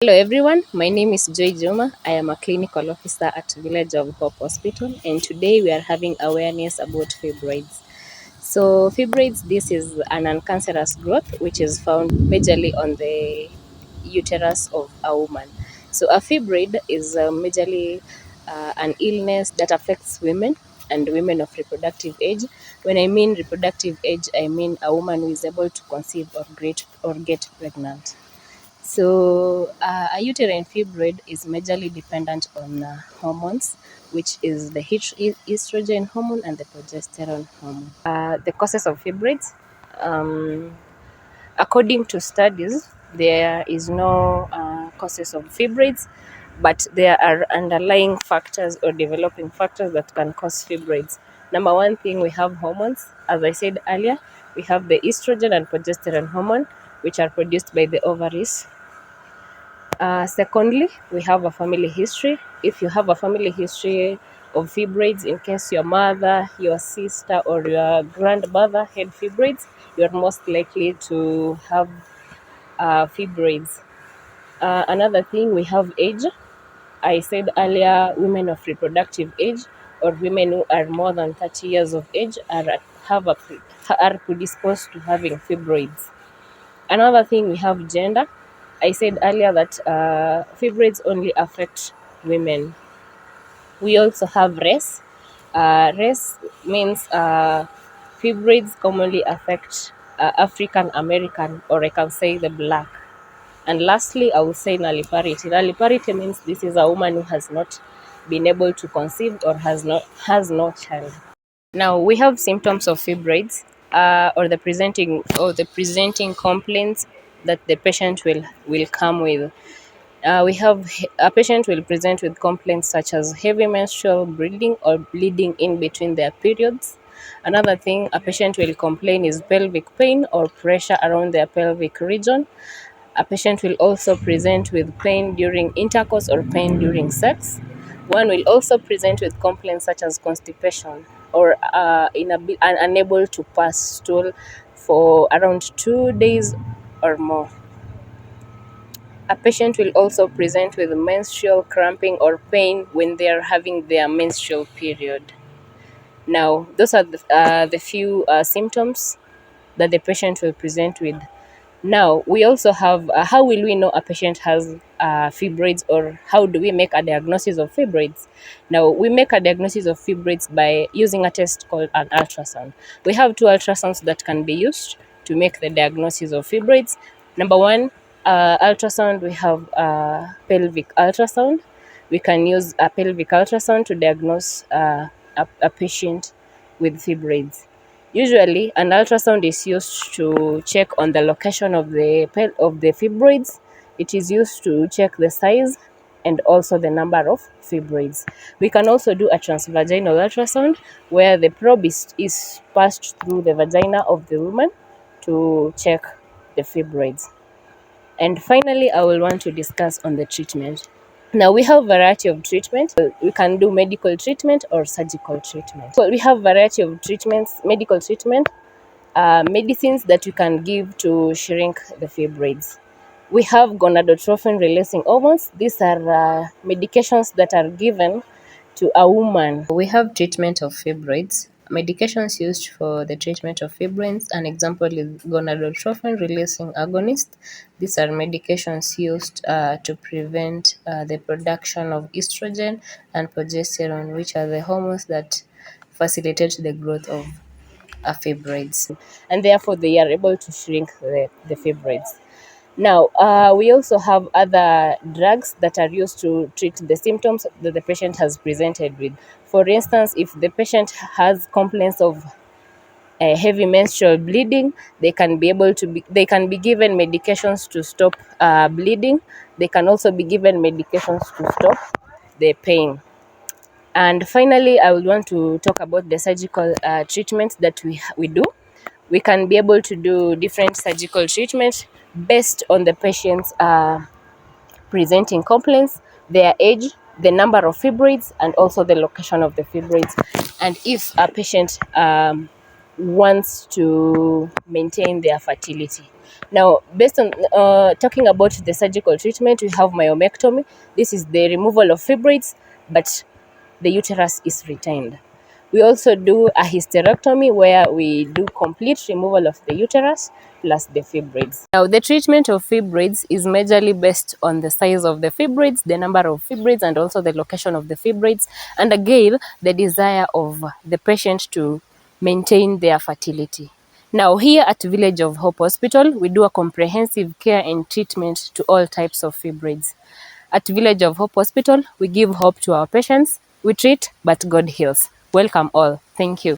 Hello everyone, my name is Joy Juma. I am a clinical officer at Village of Hope Hospital, and today we are having awareness about fibroids. So fibroids, this is an uncancerous growth which is found majorly on the uterus of a woman. So a fibroid is majorly an illness that affects women and women of reproductive age. When I mean reproductive age, I mean a woman who is able to conceive or get pregnant. So, a uterine fibroid is majorly dependent on hormones, which is the estrogen hormone and the progesterone hormone. The causes of fibroids, um, according to studies, there is no causes of fibroids, but there are underlying factors or developing factors that can cause fibroids. Number one thing, we have hormones. As I said earlier, we have the estrogen and progesterone hormone, which are produced by the ovaries. Secondly, we have a family history. If you have a family history of fibroids, in case your mother, your sister, or your grandmother had fibroids, you are most likely to have fibroids. Another thing, we have age. I said earlier, women of reproductive age or women who are more than 30 years of age are predisposed to having fibroids. Another thing, we have gender. I said earlier that fibroids only affect women. We also have race. Race means fibroids commonly affect African American, or I can say the black. And lastly, I will say nulliparity. Nulliparity means this is a woman who has not been able to conceive or has no child. Now we have symptoms of fibroids, or the presenting complaints that the patient will come with. A patient will present with complaints such as heavy menstrual bleeding or bleeding in between their periods. Another thing a patient will complain is pelvic pain or pressure around their pelvic region. A patient will also present with pain during intercourse or pain during sex. One will also present with complaints such as constipation or unable to pass stool for around 2 days or more. A patient will also present with menstrual cramping or pain when they are having their menstrual period. Now, those are the few symptoms that the patient will present with. Now, we also have how will we know a patient has fibroids, or how do we make a diagnosis of fibroids? Now, we make a diagnosis of fibroids by using a test called an ultrasound. We have two ultrasounds that can be used to make the diagnosis of fibroids. Number one, ultrasound, we have pelvic ultrasound. We can use a pelvic ultrasound to diagnose a patient with fibroids. Usually, an ultrasound is used to check on the location of the fibroids. It is used to check the size and also the number of fibroids. We can also do a transvaginal ultrasound, where the probe is passed through the vagina of the woman to check the fibroids. And finally, I will want to discuss on the treatment. Now, we have variety of treatment. We can do medical treatment or surgical treatment. So we have variety of treatments, medical treatment, medicines that we can give to shrink the fibroids. We have gonadotrophin releasing hormones. These are medications that are given to a woman. We have treatment of fibroids. Medications used for the treatment of fibroids. An example is gonadotrophin releasing agonist. These are medications used to prevent the production of estrogen and progesterone, which are the hormones that facilitate the growth of fibroids, and therefore they are able to shrink the fibroids. Now, we also have other drugs that are used to treat the symptoms that the patient has presented with. For instance, if the patient has complaints of heavy menstrual bleeding, they can be given medications to stop bleeding. They can also be given medications to stop the pain. And finally, I would want to talk about the surgical treatments that we do. We can be able to do different surgical treatments based on the patient's presenting complaints, their age, the number of fibroids, and also the location of the fibroids. And if a patient wants to maintain their fertility. Now, based on talking about the surgical treatment, we have myomectomy. This is the removal of fibroids, but the uterus is retained. We also do a hysterectomy where we do complete removal of the uterus plus the fibroids. Now, the treatment of fibroids is majorly based on the size of the fibroids, the number of fibroids, and also the location of the fibroids, and again, the desire of the patient to maintain their fertility. Now, here at Village of Hope Hospital, we do a comprehensive care and treatment to all types of fibroids. At Village of Hope Hospital, we give hope to our patients. We treat, but God heals. Welcome all. Thank you.